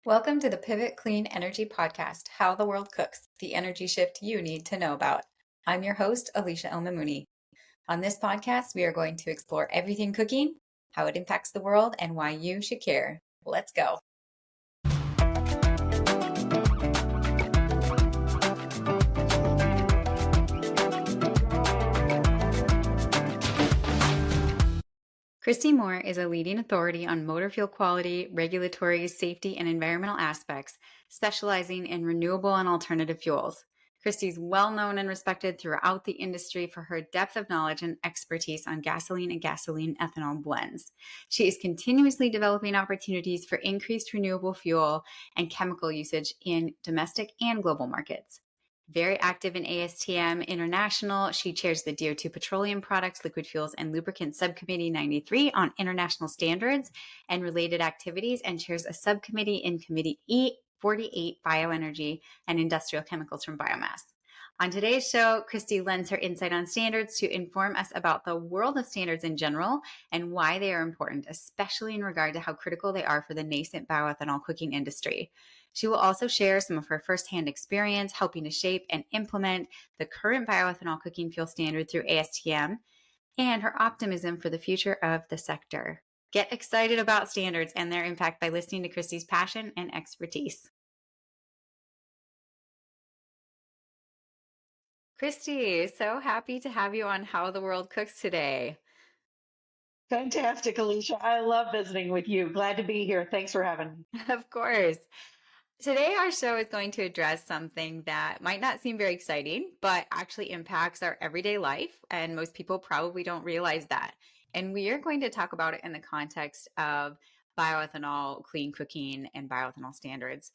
Welcome to the Pivot Clean Energy Podcast, How the World Cooks, the energy shift you need to know about. I'm your host, Alicia El-Mamouni. On this podcast, we are going to explore everything cooking, how it impacts the world, and why you should care. Let's go. Kristy Moore is a leading authority on motor fuel quality, regulatory, safety, and environmental aspects, specializing in renewable and alternative fuels. Kristy is well known and respected throughout the industry for her depth of knowledge and expertise on gasoline and gasoline-ethanol blends. She is continuously developing opportunities for increased renewable fuel and chemical usage in domestic and global markets. Very active in ASTM International, she chairs the DO2 Petroleum Products, Liquid Fuels, and Lubricants Subcommittee 93 on international standards and related activities, and chairs a subcommittee in Committee E48, Bioenergy and Industrial Chemicals from Biomass. On today's show, Kristy lends her insight on standards to inform us about the world of standards in general and why they are important, especially in regard to how critical they are for the nascent bioethanol cooking industry. She will also share some of her firsthand experience helping to shape and implement the current bioethanol cooking fuel standard through ASTM and her optimism for the future of the sector. Get excited about standards and their impact by listening to Kristy's passion and expertise. Kristy, so happy to have you on How the World Cooks today. Fantastic, Alicia. I love visiting with you. Glad to be here. Thanks for having me. Of course. Today, our show is going to address something that might not seem very exciting, but actually impacts our everyday life. And most people probably don't realize that. And we are going to talk about it in the context of bioethanol, clean cooking, and bioethanol standards.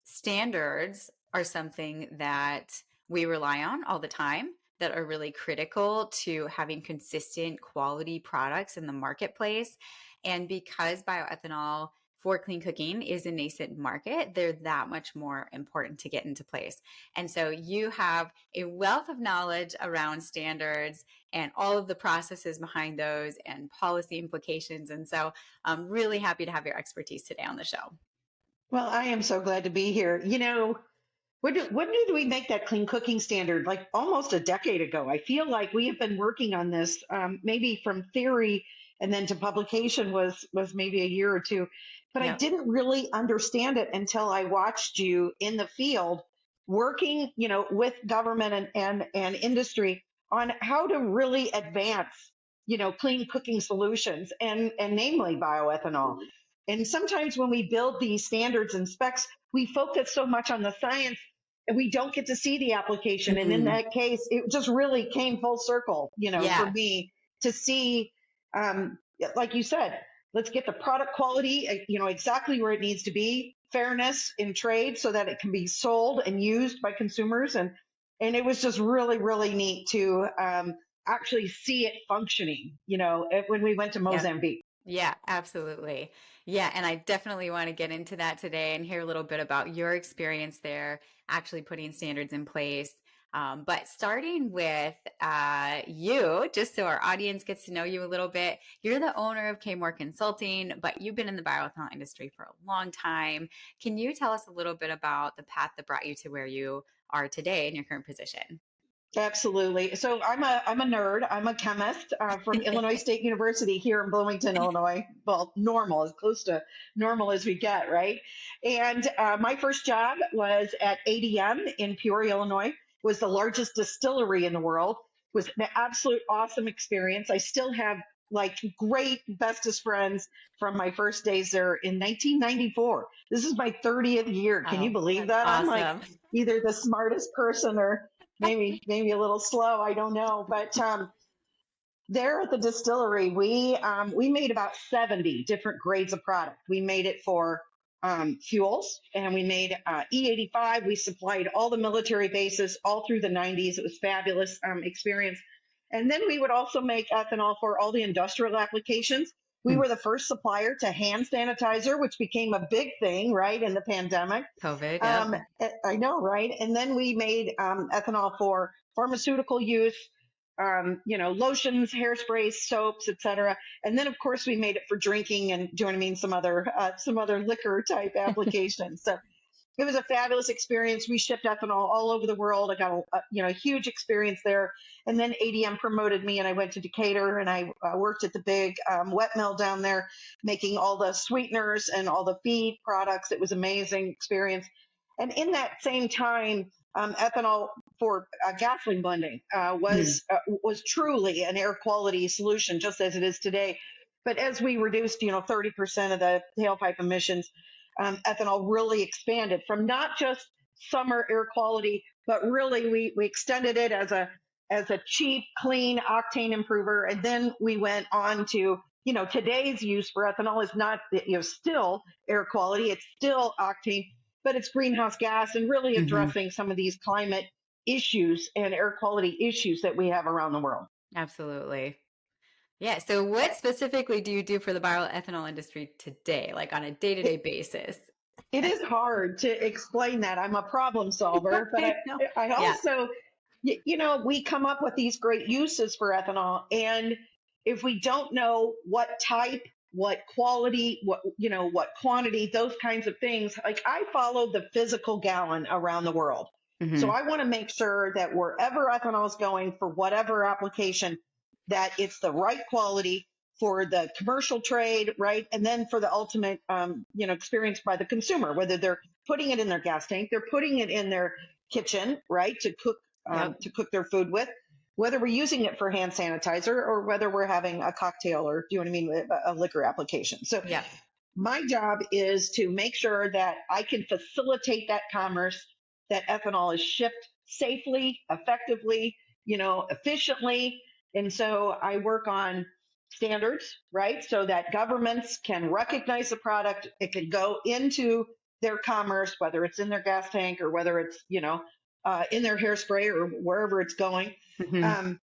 Standards are something that we rely on all the time that are really critical to having consistent quality products in the marketplace. And because bioethanol for clean cooking is a nascent market, they're that much more important to get into place. And so you have a wealth of knowledge around standards and all of the processes behind those and policy implications. And so I'm really happy to have your expertise today on the show. Well, I am so glad to be here. When did we make that clean cooking standard? Like almost a decade ago. I feel like we have been working on this, maybe from theory and then to publication was maybe a year or two. But I didn't really understand it until I watched you in the field working, with government and industry on how to really advance, clean cooking solutions and namely bioethanol. And sometimes when we build these standards and specs, we focus so much on the science and we don't get to see the application. And in that case, it just really came full circle, for me to see, like you said, let's get the product quality, exactly where it needs to be, fairness in trade so that it can be sold and used by consumers. And it was just really, really neat to actually see it functioning, when we went to Mozambique. Yeah, absolutely. Yeah, and I definitely want to get into that today and hear a little bit about your experience there, actually putting standards in place. But starting with you, just so our audience gets to know you a little bit, you're the owner of K-More Consulting, but you've been in the bioethanol industry for a long time. Can you tell us a little bit about the path that brought you to where you are today in your current position? Absolutely. So I'm a nerd. I'm a chemist from Illinois State University here in Bloomington, Illinois. Well, normal, as close to normal as we get, right? And my first job was at ADM in Peoria, Illinois. It was the largest distillery in the world. It was an absolute awesome experience. I still have like great bestest friends from my first days there in 1994. This is my 30th year. Can you believe that? Awesome. I'm like either the smartest person or maybe a little slow. I don't know. But there at the distillery, we made about 70 different grades of product. We made it for fuels, and we made E85. We supplied all the military bases all through the 90s. It was fabulous experience. And then we would also make ethanol for all the industrial applications. We were the first supplier to hand sanitizer, which became a big thing, right, in the pandemic. COVID, yeah. I know, right? And then we made ethanol for pharmaceutical use, lotions, hairsprays, soaps, etc. And then, of course, we made it for drinking and, do you know what I mean, some other liquor type applications. So it was a fabulous experience. We shipped ethanol all over the world. I got a huge experience there. And then ADM promoted me, and I went to Decatur, and I worked at the big wet mill down there, making all the sweeteners and all the feed products. It was an amazing experience. And in that same time, ethanol for gasoline blending was truly an air quality solution, just as it is today. But as we reduced, 30% of the tailpipe emissions, ethanol really expanded from not just summer air quality, but really we extended it as a cheap, clean octane improver. And then we went on to, today's use for ethanol is not, still air quality, it's still octane, but it's greenhouse gas and really Hmm. addressing some of these climate issues and air quality issues that we have around the world. Absolutely. Yeah. So, what specifically do you do for the bioethanol industry today, like on a day to day basis? It is hard to explain that. I'm a problem solver, but I know. I Yeah. also, we come up with these great uses for ethanol. And if we don't know what type, what quality, what quantity, those kinds of things, like I follow the physical gallon around the world. So Hmm. I want to make sure that wherever ethanol is going for whatever application, that it's the right quality for the commercial trade, right? And then for the ultimate, experience by the consumer, whether they're putting it in their gas tank, they're putting it in their kitchen, right, Yep. to cook their food with, whether we're using it for hand sanitizer or whether we're having a cocktail or, do you know what I mean, a liquor application. So Yep. my job is to make sure that I can facilitate that commerce, that ethanol is shipped safely, effectively, efficiently. And so I work on standards, right? So that governments can recognize the product. It can go into their commerce, whether it's in their gas tank or whether it's, in their hairspray or wherever it's going. Hmm. Um,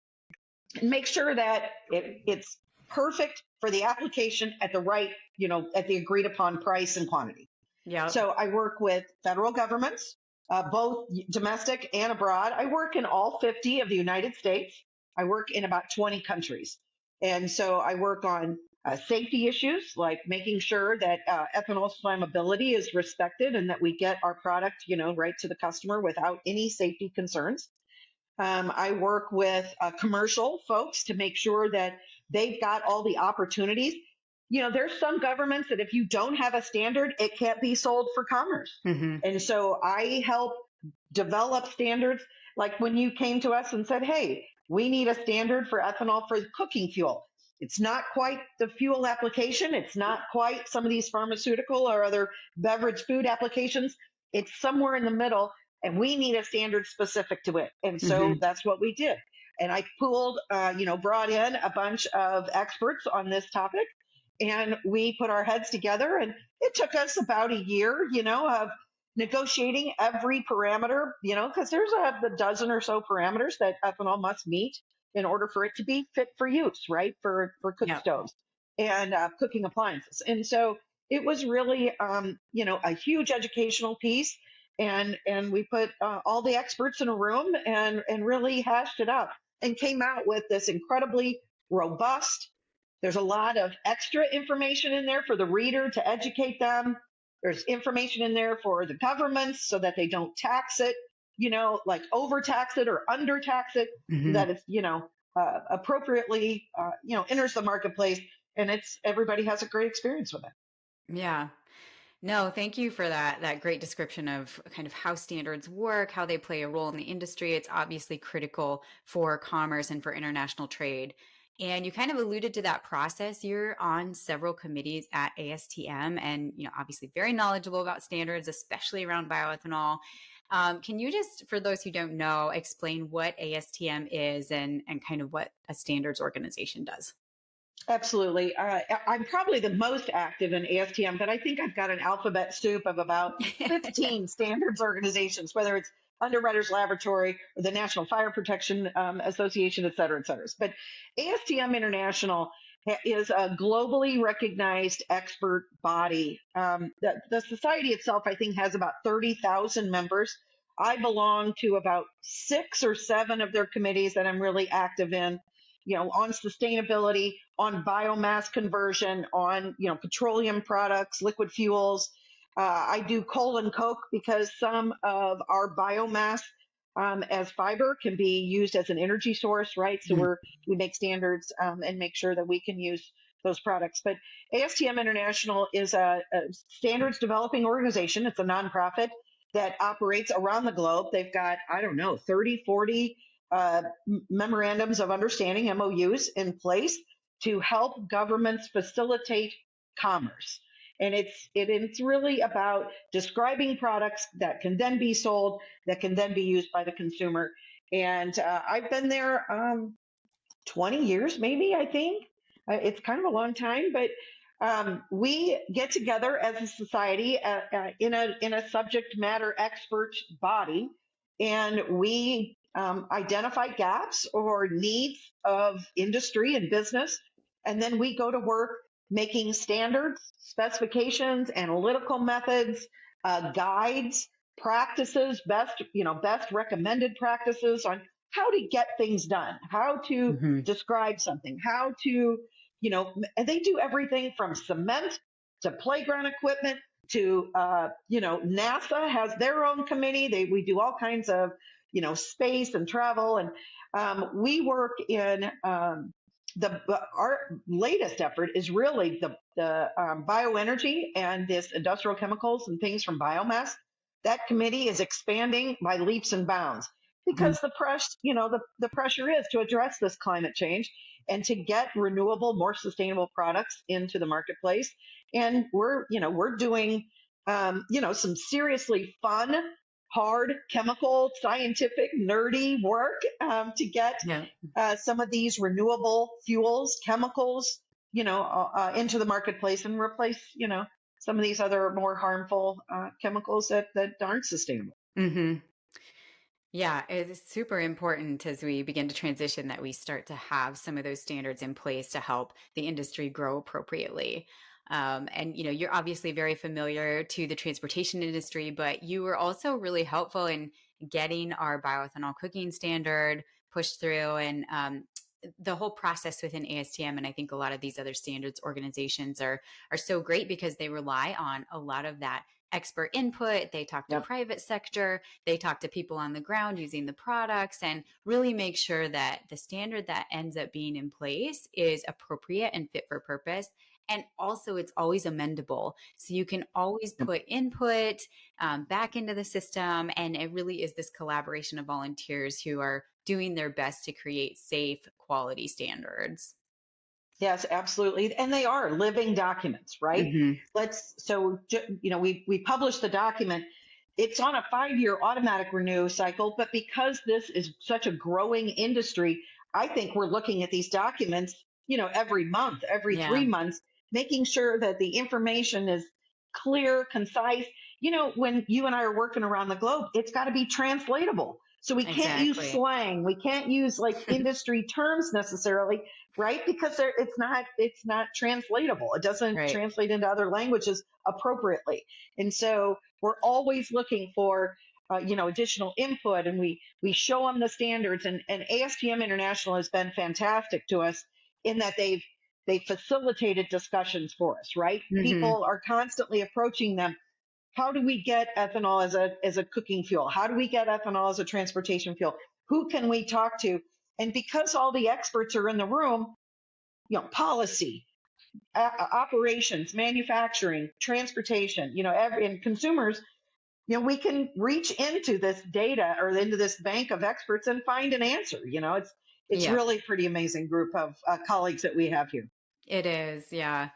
make sure that it's perfect for the application at the right, at the agreed upon price and quantity. Yep. So I work with federal governments, both domestic and abroad. I work in all 50 of the United States. I work in about 20 countries. And so I work on safety issues like making sure that ethanol flammability is respected and that we get our product, right to the customer without any safety concerns. I work with commercial folks to make sure that they've got all the opportunities. There's some governments that if you don't have a standard, it can't be sold for commerce. Hmm. And so I help develop standards. Like when you came to us and said, hey, we need a standard for ethanol for cooking fuel. It's not quite the fuel application. It's not quite some of these pharmaceutical or other beverage food applications. It's somewhere in the middle, and we need a standard specific to it. And so Hmm. that's what we did. And I pooled, brought in a bunch of experts on this topic, and we put our heads together. And it took us about a year, of negotiating every parameter, because there's a dozen or so parameters that ethanol must meet in order for it to be fit for use, right? For cook Yep. stoves and cooking appliances. And so it was really, a huge educational piece. And we put all the experts in a room and really hashed it out and came out with this incredibly robust. There's a lot of extra information in there for the reader to educate them. There's information in there for the governments so that they don't tax it, like overtax it or undertax it, so Hmm. that it's, appropriately, enters the marketplace, and it's everybody has a great experience with it. Yeah. No, thank you for that great description of kind of how standards work, how they play a role in the industry. It's obviously critical for commerce and for international trade. And you kind of alluded to that process. You're on several committees at ASTM and, obviously very knowledgeable about standards, especially around bioethanol. Can you just, for those who don't know, explain what ASTM is and kind of what a standards organization does? Absolutely. I'm probably the most active in ASTM, but I think I've got an alphabet soup of about 15 standards organizations, whether it's Underwriters Laboratory or the National Fire Protection Association, et cetera, et cetera. But ASTM International is a globally recognized expert body. The society itself, I think, has about 30,000 members. I belong to about 6 or 7 of their committees that I'm really active in, on sustainability, on biomass conversion, on, petroleum products, liquid fuels. I do coal and coke because some of our biomass as fiber can be used as an energy source, right? So Mhm. we make standards and make sure that we can use those products. But ASTM International is a standards developing organization. It's a nonprofit that operates around the globe. They've got, I don't know, 30, 40 memorandums of understanding, MOUs, in place to help governments facilitate commerce. And it's really about describing products that can then be sold, that can then be used by the consumer. And I've been there 20 years, maybe, I think. It's kind of a long time, but we get together as a society in a subject matter expert body, and we identify gaps or needs of industry and business, and then we go to work making standards, specifications, analytical methods, guides, practices, best recommended practices on how to get things done, how to Mhm. describe something, how to, and they do everything from cement to playground equipment to, NASA has their own committee. We do all kinds of, space and travel. And we work in our latest effort is really the bioenergy and this industrial chemicals and things from biomass. That committee is expanding by leaps and bounds Mhm. because the pressure is to address this climate change and to get renewable, more sustainable products into the marketplace. And we're doing some seriously fun, hard, chemical, scientific, nerdy work to get Yeah. some of these renewable fuels, chemicals, into the marketplace and replace, some of these other more harmful chemicals that aren't sustainable. Mhm. Yeah, it's super important as we begin to transition that we start to have some of those standards in place to help the industry grow appropriately. And you're obviously very familiar to the transportation industry, but you were also really helpful in getting our bioethanol cooking standard pushed through, and the whole process within ASTM. And I think a lot of these other standards organizations are so great because they rely on a lot of that expert input. They talk to Yep. private sector, they talk to people on the ground using the products, and really make sure that the standard that ends up being in place is appropriate and fit for purpose. And also, it's always amendable. So you can always Yep. put input back into the system. And it really is this collaboration of volunteers who are doing their best to create safe, quality standards. Yes, absolutely. And they are living documents, right? Hmm. We publish the document. It's on a 5-year automatic renew cycle, but because this is such a growing industry, I think we're looking at these documents, every month, every three Yeah, months, making sure that the information is clear, concise. When you and I are working around the globe, it's got to be translatable. So we can't use exactly. slang. We can't use like industry terms necessarily, right? Because it's not translatable. It doesn't Right. translate into other languages appropriately. And so we're always looking for additional input, and we show them the standards. And ASTM International has been fantastic to us in that they facilitated discussions for us, right? Hmm. People are constantly approaching them. How do we get ethanol as a cooking fuel? How do we get ethanol as a transportation fuel? Who can we talk to? And because all the experts are in the room, policy, operations, manufacturing, transportation, and consumers, we can reach into this data or into this bank of experts and find an answer. It's Yeah, really a pretty amazing group of colleagues that we have here. it is. Yeah.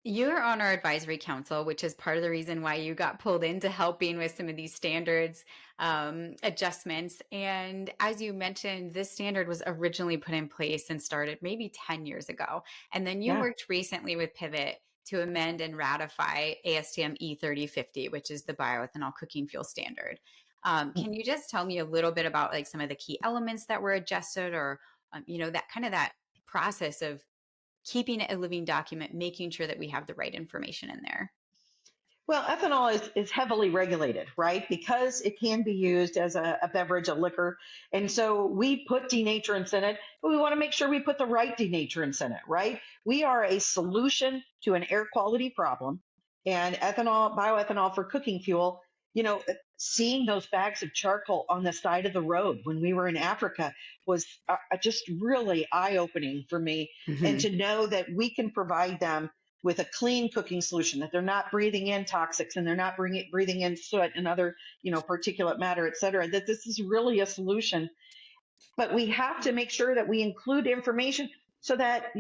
You're on our advisory council, which is part of the reason why you got pulled into helping with some of these standards adjustments. And as you mentioned, this standard was originally put in place and started maybe 10 years ago. And then you Yeah. worked recently with Pivot to amend and ratify ASTM E3050, which is the bioethanol cooking fuel standard. Can you just tell me a little bit about like some of the key elements that were adjusted, or that kind of that process of keeping it a living document, making sure that we have the right information in there? Well, ethanol is heavily regulated, right? Because it can be used as a beverage, a liquor. And so we put denaturants in it, but we want to make sure we put the right denaturants in it, right? We are a solution to an air quality problem. And ethanol, bioethanol for cooking fuel, you know, seeing those bags of charcoal on the side of the road when we were in Africa was just really eye opening for me. And Hmm. to know that we can provide them with a clean cooking solution, that they're not breathing in toxics and they're not breathing in soot and other, particulate matter, et cetera, that this is really a solution. But we have to make sure that we include information so that,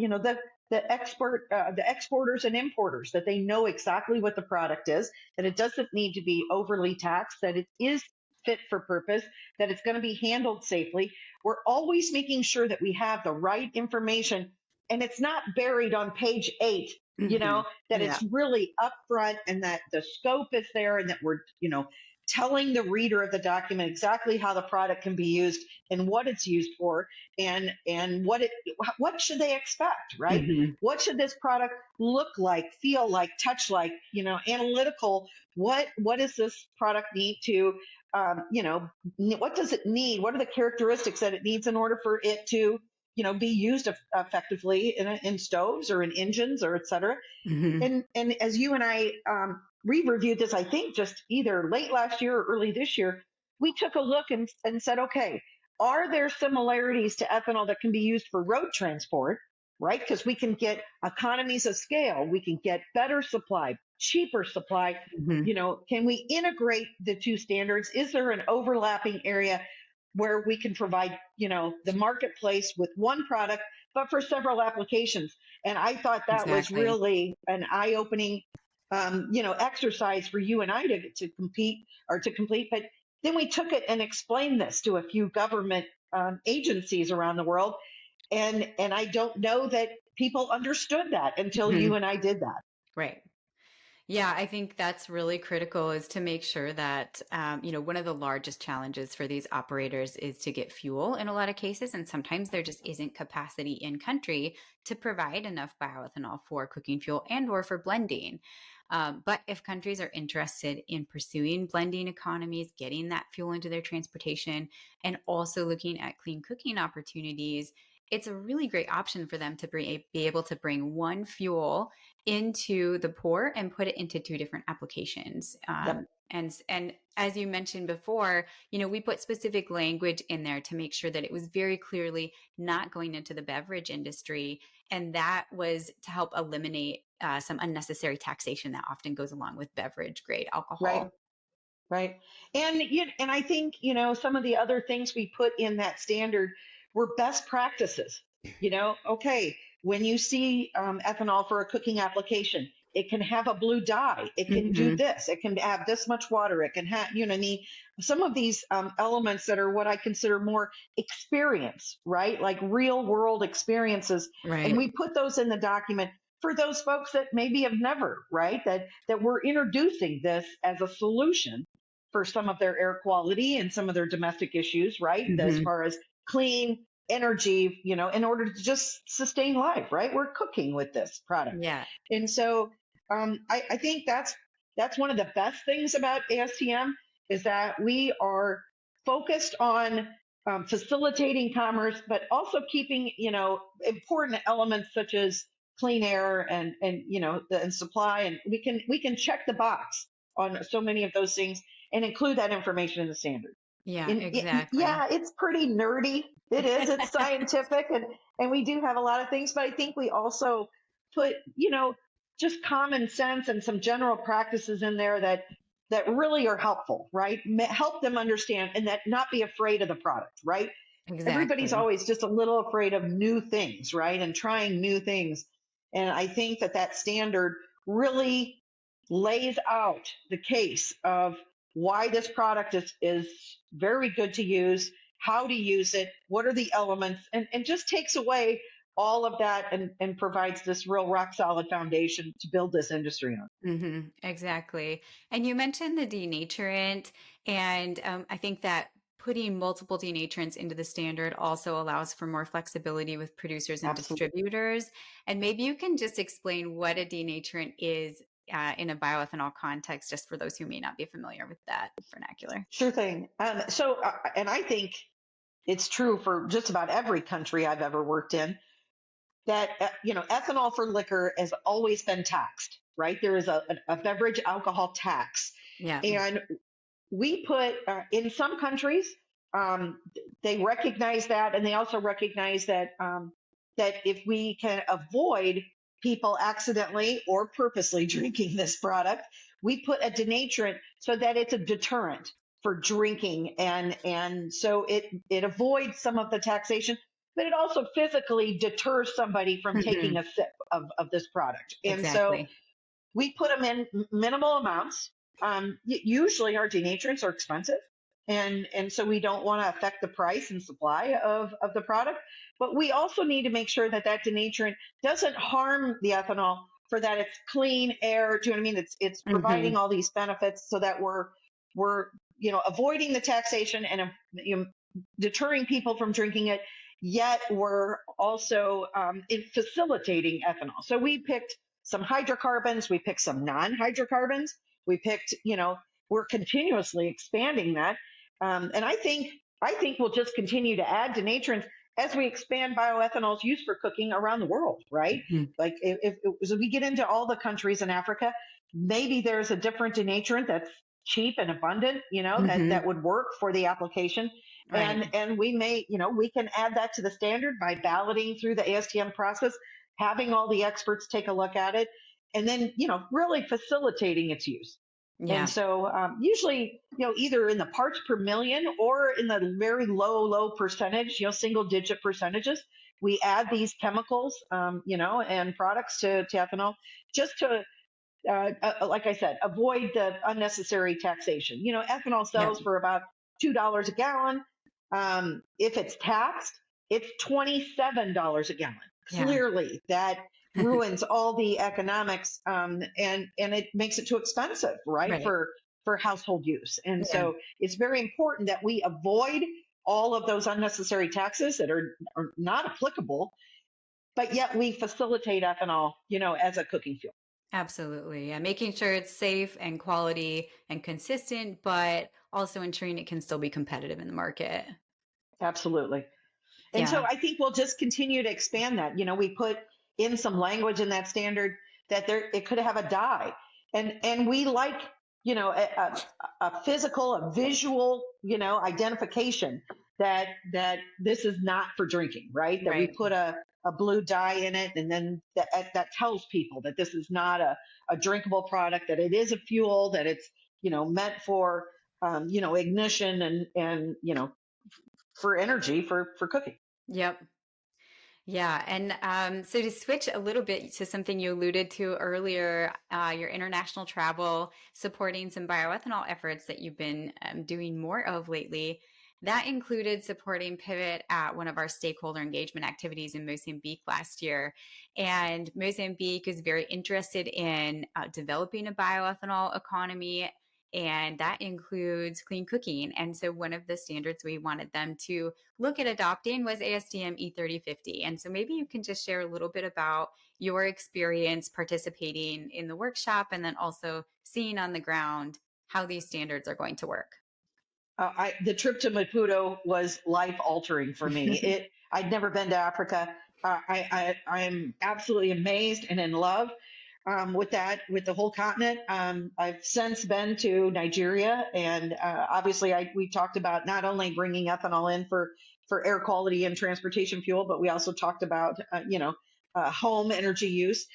the exporters and importers, that they know exactly what the product is, that it doesn't need to be overly taxed, that it is fit for purpose, that it's going to be handled safely. We're always making sure that we have the right information and it's not buried on page 8, Hmm. that Yeah. it's really upfront and that the scope is there and that we're, telling the reader of the document exactly how the product can be used and what it's used for, and what should they expect, right? Hmm. What should this product look like, feel like, touch like, analytical? What does this product need to, what does it need? What are the characteristics that it needs in order for it to, be used effectively in stoves or in engines or et cetera? Hmm. And as you and I re-reviewed this, I think just either late last year or early this year, we took a look and said, okay, are there similarities to ethanol that can be used for road transport, right? Because we can get economies of scale, we can get better supply, cheaper supply. Hmm. Can we integrate the two standards? Is there an overlapping area where we can provide, the marketplace with one product, but for several applications? And I thought that was Exactly. really an eye-opening, exercise for you and I to compete or to complete. But then we took it and explained this to a few government agencies around the world, and I don't know that people understood that until Hmm. you and I did that. Right. Yeah, I think that's really critical is to make sure that, one of the largest challenges for these operators is to get fuel in a lot of cases. And sometimes there just isn't capacity in country to provide enough bioethanol for cooking fuel and or for blending. But if countries are interested in pursuing blending economies, getting that fuel into their transportation, and also looking at clean cooking opportunities, it's a really great option for them to be able to bring one fuel into the port and put it into two different applications. Yep. And as you mentioned before, we put specific language in there to make sure that it was very clearly not going into the beverage industry, and that was to help eliminate some unnecessary taxation that often goes along with beverage grade Right. alcohol. Right. And I think, some of the other things we put in that standard were best practices. Okay, when you see ethanol for a cooking application, it can have a blue dye. It can do Hmm. this. It can have this much water. It can have, some of these elements that are what I consider more experience, right? Like real world experiences. And Right. we put those in the document for those folks that maybe have never, right? That we're introducing this as a solution for some of their air quality and some of their domestic issues, right? As Hmm. far as clean energy, in order to just sustain life, right? We're cooking with this product. Yeah. And so I think that's one of the best things about ASTM is that we are focused on facilitating commerce, but also keeping, important elements such as clean air and and supply, and we can check the box on so many of those things and include that information in the standard. Yeah, And exactly. yeah, it's pretty nerdy. It is. It's scientific, and we do have a lot of things. But I think we also put, just common sense and some general practices in there that really are helpful, right? Help them understand and that not be afraid of the product, right? Everybody's Exactly. always just a little afraid of new things, right? And trying new things. And I think that standard really lays out the case of why this product is very good to use, how to use it, what are the elements, and just takes away all of that and provides this real rock solid foundation to build this industry on. Exactly. And you mentioned the denaturant, and I think that putting multiple denaturants into the standard also allows for more flexibility with producers and Absolutely. distributors. And maybe you can just explain what a denaturant is in a bioethanol context, just for those who may not be familiar with that vernacular? Sure thing. And I think it's true for just about every country I've ever worked in that, ethanol for liquor has always been taxed, right? There is a beverage alcohol tax. Yeah. And we put in some countries, um, they recognize that, and they also recognize that if we can avoid people accidentally or purposely drinking this product, we put a denaturant so that it's a deterrent for drinking, and so it avoids some of the taxation, but it also physically deters somebody from taking Mhm. a sip of this product. And so Exactly. we put them in minimal amounts. Usually our denaturants are expensive, and so we don't want to affect the price and supply of the product. But we also need to make sure that that denaturant doesn't harm the ethanol, for that it's clean air. Do you know what I mean? It's providing Hmm. all these benefits so that we're avoiding the taxation and deterring people from drinking it. Yet we're also facilitating ethanol. So we picked some hydrocarbons, we picked some non-hydrocarbons, we picked, we're continuously expanding that. And I think we'll just continue to add denaturants as we expand bioethanol's use for cooking around the world, right? Hmm. Like if we get into all the countries in Africa, maybe there's a different denaturant that's cheap and abundant, that Hmm. would work for the application. Right. And we may, we can add that to the standard by balloting through the ASTM process, having all the experts take a look at it, and then, really facilitating its use. And Yeah. so usually, either in the parts per million or in the very low percentage, single digit percentages, we add these chemicals, and products to ethanol, just to, like I said, avoid the unnecessary taxation. Ethanol Yep. sells for about $2 a gallon. If it's taxed, it's $27 a gallon. Yeah. Clearly, that ruins all the economics, and it makes it too expensive, right, Right. for household use. And Yeah. so it's very important that we avoid all of those unnecessary taxes that are not applicable, but yet we facilitate ethanol, as a cooking fuel. Absolutely. Yeah. Making sure it's safe and quality and consistent, but also ensuring it can still be competitive in the market. Absolutely. And so Yeah. I think we'll just continue to expand that. We put in some language in that standard that there it could have a dye, and we like, a physical, a visual, identification that this is not for drinking, right? That we Right. put a blue dye in it, and then that tells people that this is not a drinkable product, that it is a fuel, that it's, meant for, ignition and for energy for cooking. Yep. Yeah. And so to switch a little bit to something you alluded to earlier, your international travel, supporting some bioethanol efforts that you've been doing more of lately. That included supporting Pivot at one of our stakeholder engagement activities in Mozambique last year. And Mozambique is very interested in developing a bioethanol economy, and that includes clean cooking. And so one of the standards we wanted them to look at adopting was ASTM E3050. And so maybe you can just share a little bit about your experience participating in the workshop and then also seeing on the ground how these standards are going to work. The trip to Maputo was life altering for me. I'd never been to Africa. I'm absolutely amazed and in love with the whole continent. I've since been to Nigeria, and obviously, we talked about not only bringing ethanol in for air quality and transportation fuel, but we also talked about home energy use.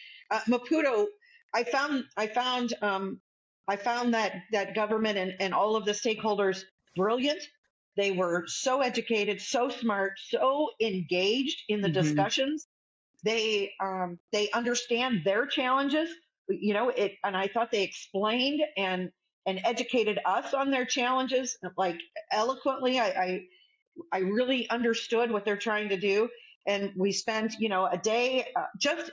Maputo, I found that government and all of the stakeholders brilliant. They were so educated, so smart, so engaged in the Hmm. discussions. They understand their challenges, and I thought they explained and educated us on their challenges like eloquently. I really understood what they're trying to do. And we spent, a day just,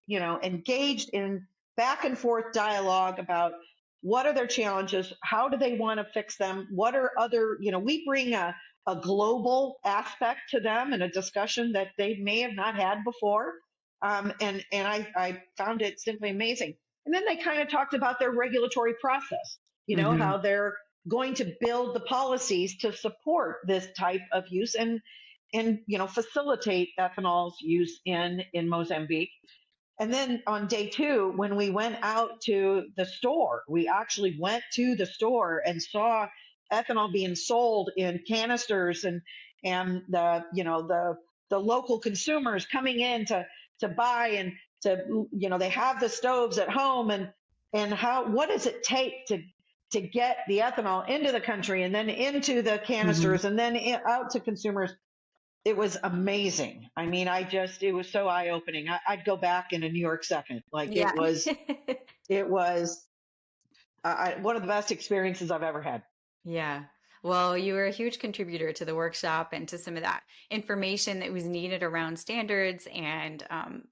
engaged in back and forth dialogue about what are their challenges, how do they want to fix them, what are other, we bring a global aspect to them and a discussion that they may have not had before. And I found it simply amazing. And then they kind of talked about their regulatory process, Hmm. how they're going to build the policies to support this type of use and facilitate ethanol's use in Mozambique. And then on day two, when we went out to the store, we actually went to the store and saw ethanol being sold in canisters, and the local consumers coming in to buy, and they have the stoves at home, and what does it take to get the ethanol into the country and then into the Hmm. canisters and then out to consumers. It was amazing. I mean, it was so eye opening. I'd go back in a New York second. Like Yeah. it was one of the best experiences I've ever had. Yeah. Well, you were a huge contributor to the workshop and to some of that information that was needed around standards and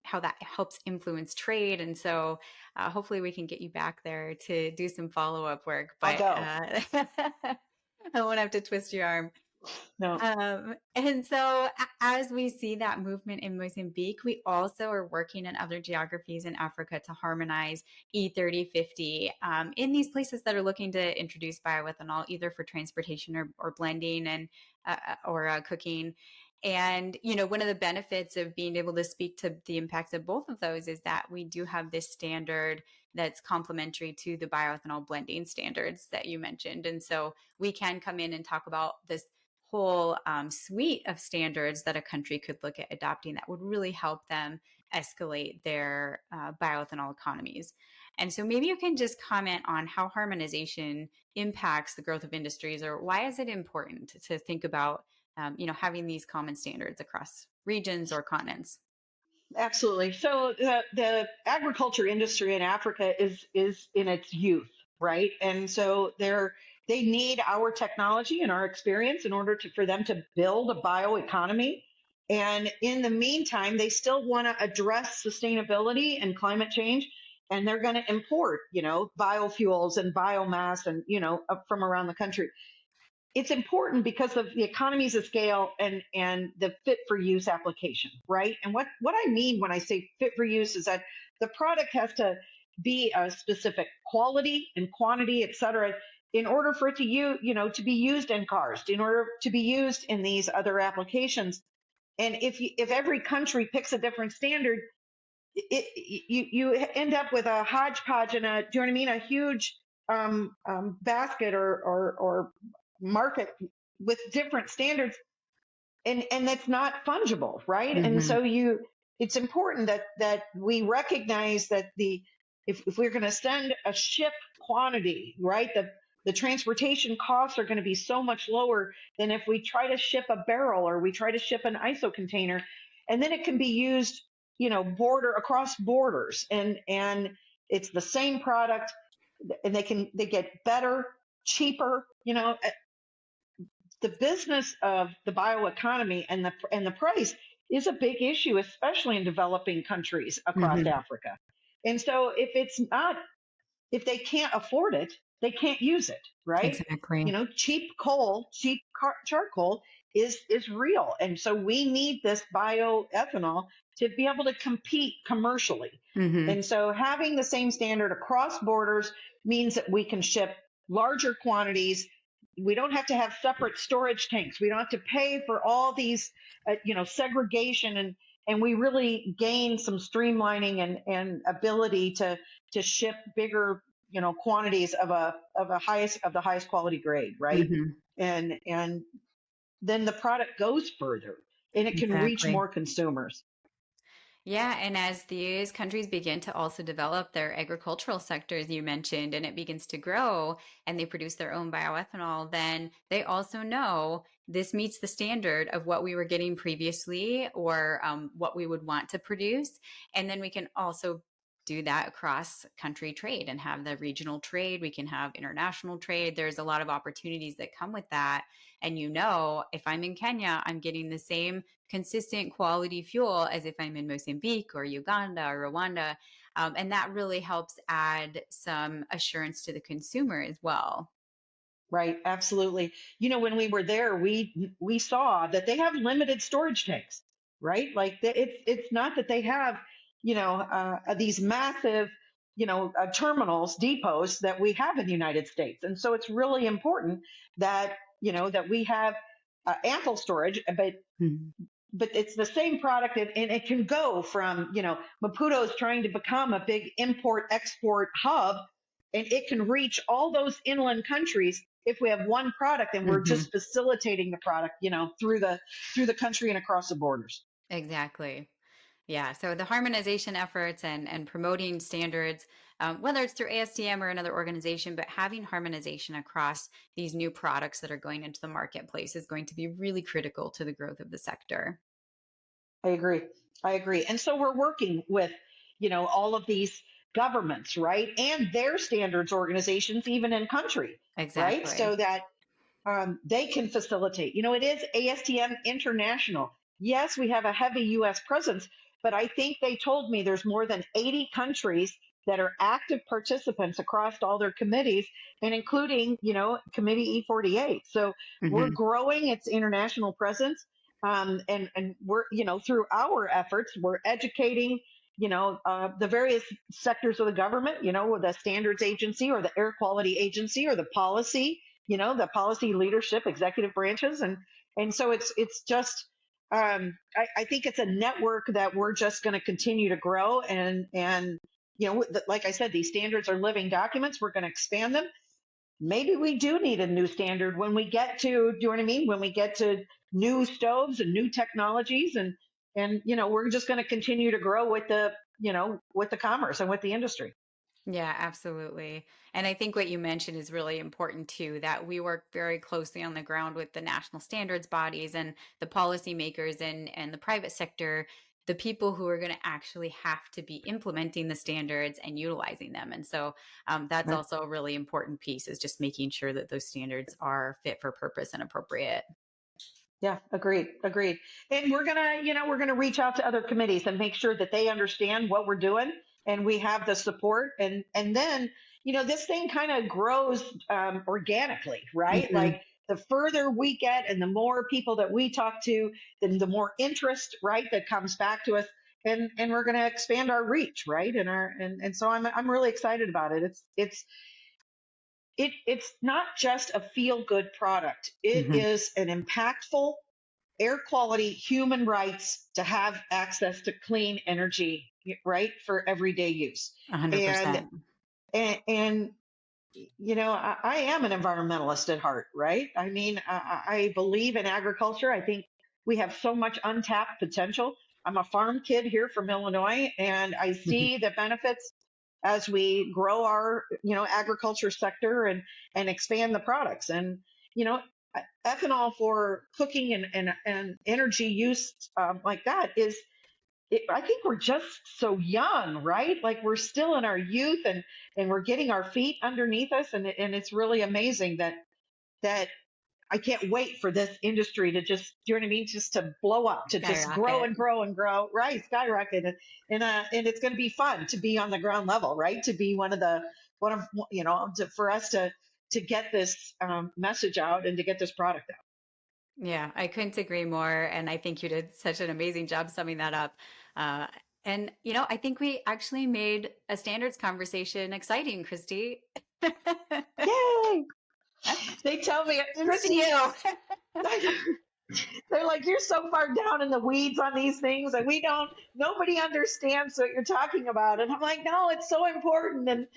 how that helps influence trade. And so hopefully we can get you back there to do some follow up work, I'll but go. I won't have to twist your arm. No, And so, as we see that movement in Mozambique, we also are working in other geographies in Africa to harmonize E3050 in these places that are looking to introduce bioethanol, either for transportation or blending and or cooking. And one of the benefits of being able to speak to the impacts of both of those is that we do have this standard that's complementary to the bioethanol blending standards that you mentioned. And so we can come in and talk about this whole suite of standards that a country could look at adopting that would really help them escalate their bioethanol economies. And so maybe you can just comment on how harmonization impacts the growth of industries, or why is it important to think about having these common standards across regions or continents? absolutely. So the agriculture industry in Africa is in its youth, right? And so they need our technology and our experience in order for them to build a bioeconomy. And in the meantime, they still want to address sustainability and climate change. And they're going to import, biofuels and biomass and, from around the country. It's important because of the economies of scale and the fit for use application, right? And what I mean when I say fit for use is that the product has to be a specific quality and quantity, et cetera, in order for it to be used in cars, in order to be used in these other applications. And if every country picks a different standard, you end up with a hodgepodge and do you know what I mean? A huge basket or market with different standards, and that's not fungible, right? And Hmm. so it's important that we recognize that if we're going to send a ship quantity, right, the transportation costs are going to be so much lower than if we try to ship a barrel or we try to ship an ISO container, and then it can be used, border across borders, and it's the same product, and they get better, cheaper, the business of the bioeconomy and the price is a big issue, especially in developing countries across Hmm. Africa. And so if they can't afford it, they can't use it, right? Exactly. Cheap coal, cheap charcoal is real, and so we need this bioethanol to be able to compete commercially. Hmm. And so having the same standard across borders means that we can ship larger quantities. We don't have to have separate storage tanks. We don't have to pay for all these, segregation, and we really gain some streamlining and ability to ship bigger, quantities of the highest quality grade, right? Hmm. And then the product goes further and it can reach Exactly. more consumers. Yeah, and as these countries begin to also develop their agricultural sectors, you mentioned, and it begins to grow and they produce their own bioethanol, then they also know this meets the standard of what we were getting previously or what we would want to produce. And then we can also do that across country trade and have the regional trade. We can have international trade. There's a lot of opportunities that come with that. And if I'm in Kenya, I'm getting the same consistent quality fuel as if I'm in Mozambique or Uganda or Rwanda. And that really helps add some assurance to the consumer as well. Right, absolutely. When we were there, we saw that they have limited storage tanks, right? Like it's not that they have, these massive terminals, depots that we have in the United States. And so it's really important that, that we have ample storage, Mhm. but it's the same product, and it can go from, Maputo is trying to become a big import export hub, and it can reach all those inland countries if we have one product and we're Mhm. just facilitating the product, through the country and across the borders. Exactly. Yeah. So the harmonization efforts and promoting standards, whether it's through ASTM or another organization, but having harmonization across these new products that are going into the marketplace is going to be really critical to the growth of the sector. I agree. I agree. And so we're working with, all of these governments, right? And their standards organizations, even in country, right? Exactly. So that they can facilitate. It is ASTM International. Yes, we have a heavy US presence, but I think they told me there's more than 80 countries that are active participants across all their committees, and including, Committee E48. So we're Hmm. growing its international presence. And we're, through our efforts, we're educating, the various sectors of the government, the standards agency or the air quality agency or the policy leadership, executive branches. And so it's just, I think it's a network that we're just going to continue to grow. And, like I said, these standards are living documents. We're going to expand them. Maybe we do need a new standard when we get to, do you know what I mean? When we get to new stoves and new technologies, and, we're just going to continue to grow with the commerce and with the industry. Yeah, absolutely. And I think what you mentioned is really important too, that we work very closely on the ground with the national standards bodies and the policymakers and the private sector, the people who are going to actually have to be implementing the standards and utilizing them. And so that's Right. also a really important piece is just making sure that those standards are fit for purpose and appropriate. Yeah, agreed, agreed. And we're gonna reach out to other committees and make sure that they understand what we're doing, and we have the support. And then, this thing kind of grows organically, right? Hmm. Like the further we get, and the more people that we talk to, then the more interest, right, that comes back to us, and we're going to expand our reach, right? And so I'm really excited about it. It's not just a feel good product. It Hmm. is an impactful air quality, human rights to have access to clean energy, right, for everyday use. And 100%. and I am an environmentalist at heart, right? I mean, I believe in agriculture. I think we have so much untapped potential. I'm a farm kid here from Illinois, and I see the benefits as we grow our, agriculture sector, and expand the products. And, you know, ethanol for cooking and energy use, like that I think we're just so young, right? Like we're still in our youth, and we're getting our feet underneath us. And it's really amazing that I can't wait for this industry to just, do you know what I mean? Just to blow up, to just grow Skyrocket. and grow and grow, right? Skyrocket. And it's going to be fun to be on the ground level, right? To be one of, for us to get this message out and to get this product out. Yeah, I couldn't agree more. And I think you did such an amazing job summing that up. Uh, I think we actually made a standards conversation exciting, Christy. Yay! They tell me, Thanks to Christy, you. they're like, you're so far down in the weeds on these things, and nobody understands what you're talking about. And I'm like, no, it's so important. And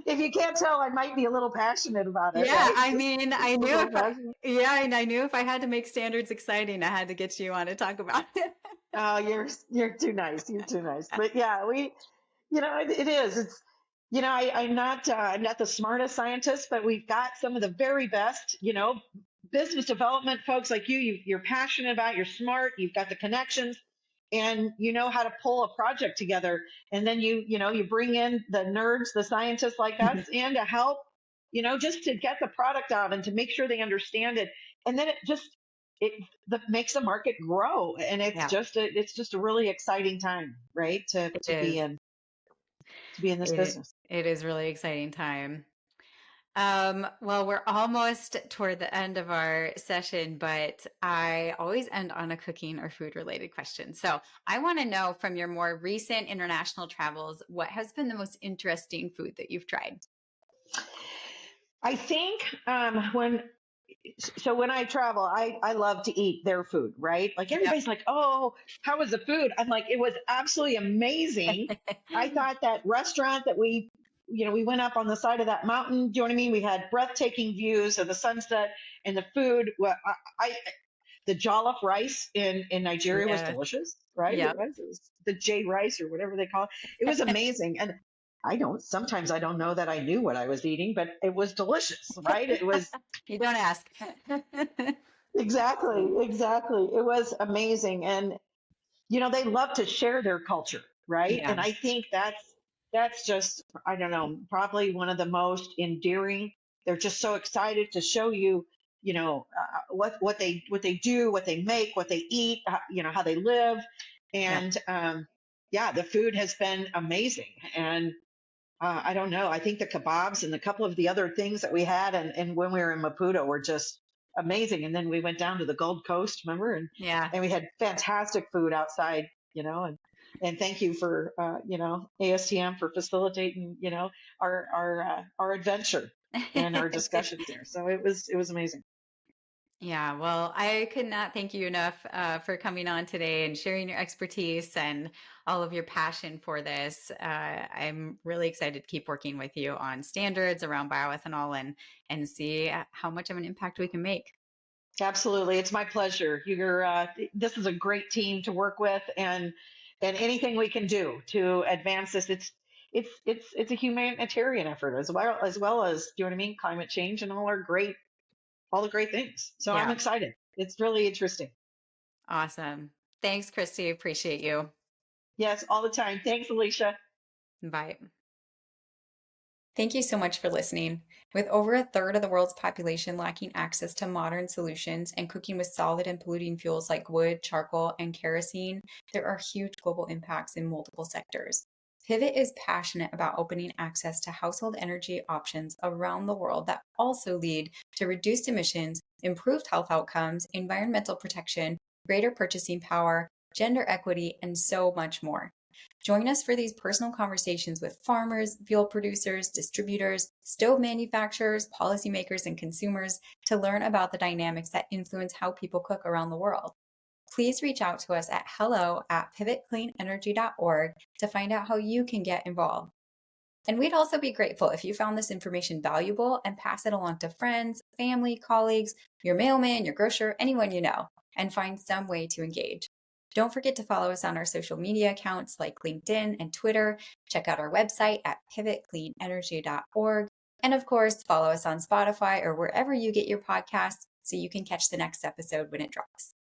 if you can't tell, I might be a little passionate about it, Yeah, right? I Just, mean, just I a knew little if I, passionate. yeah, and I knew if I had to make standards exciting, I had to get you on to talk about it. Oh, you're too nice. You're too nice. But yeah, it is. It's, I'm not the smartest scientist, but we've got some of the very best, business development folks like you. You're passionate about, you're smart, you've got the connections, and you know how to pull a project together. And then you bring in the nerds, the scientists like us, in to help, just to get the product out and to make sure they understand it. And then it makes the market grow. And Yeah, it's just a really exciting time, right? To, it to be is. in, to be in this It business. it is really exciting time. Well, we're almost toward the end of our session, but I always end on a cooking or food related question. So I want to know from your more recent international travels, what has been the most interesting food that you've tried? I think when I travel, I love to eat their food, right? Like Yep. everybody's like, "Oh, how was the food?" I'm like, "It was absolutely amazing." I thought that restaurant that we went up on the side of that mountain. Do you know what I mean? We had breathtaking views of the sunset and the food. Well, the jollof rice in Nigeria was Yes. delicious, right? Yep. It was the J rice or whatever they call it. It was amazing, and sometimes I don't know that I knew what I was eating, but it was delicious, right? It was You don't ask. exactly. It was amazing. And they love to share their culture, right? Yeah. And I think that's just, I don't know, probably one of the most endearing. They're just so excited to show you, what they do, what they make, what they eat, how they live. Yep. And yeah, the food has been amazing. And I don't know. I think the kebabs and a couple of the other things that we had, and when we were in Maputo, were just amazing. And then we went down to the Gold Coast, remember, and Yeah. we had fantastic food outside, and thank you for ASTM for facilitating our adventure and our discussions there. So it was amazing. Yeah, well, I could not thank you enough for coming on today and sharing your expertise and all of your passion for this. I'm really excited to keep working with you on standards around bioethanol and see how much of an impact we can make. Absolutely, it's my pleasure. This is a great team to work with, and anything we can do to advance this, it's a humanitarian effort as well as do you know what I mean, climate change and all the great things. So I'm Yeah, excited. It's really interesting. awesome. Thanks, Christy. Appreciate you. Yes, all the time. Thanks, Alicia. Bye. Thank you so much for listening. With over a third of the world's population lacking access to modern solutions and cooking with solid and polluting fuels like wood, charcoal, and kerosene, there are huge global impacts in multiple sectors. Pivot is passionate about opening access to household energy options around the world that also lead to reduced emissions, improved health outcomes, environmental protection, greater purchasing power, gender equity, and so much more. Join us for these personal conversations with farmers, fuel producers, distributors, stove manufacturers, policymakers, and consumers to learn about the dynamics that influence how people cook around the world. Please reach out to us at hello@pivotcleanenergy.org to find out how you can get involved. And we'd also be grateful if you found this information valuable and pass it along to friends, family, colleagues, your mailman, your grocer, anyone you know, and find some way to engage. Don't forget to follow us on our social media accounts like LinkedIn and Twitter. Check out our website at pivotcleanenergy.org. And of course, follow us on Spotify or wherever you get your podcasts so you can catch the next episode when it drops.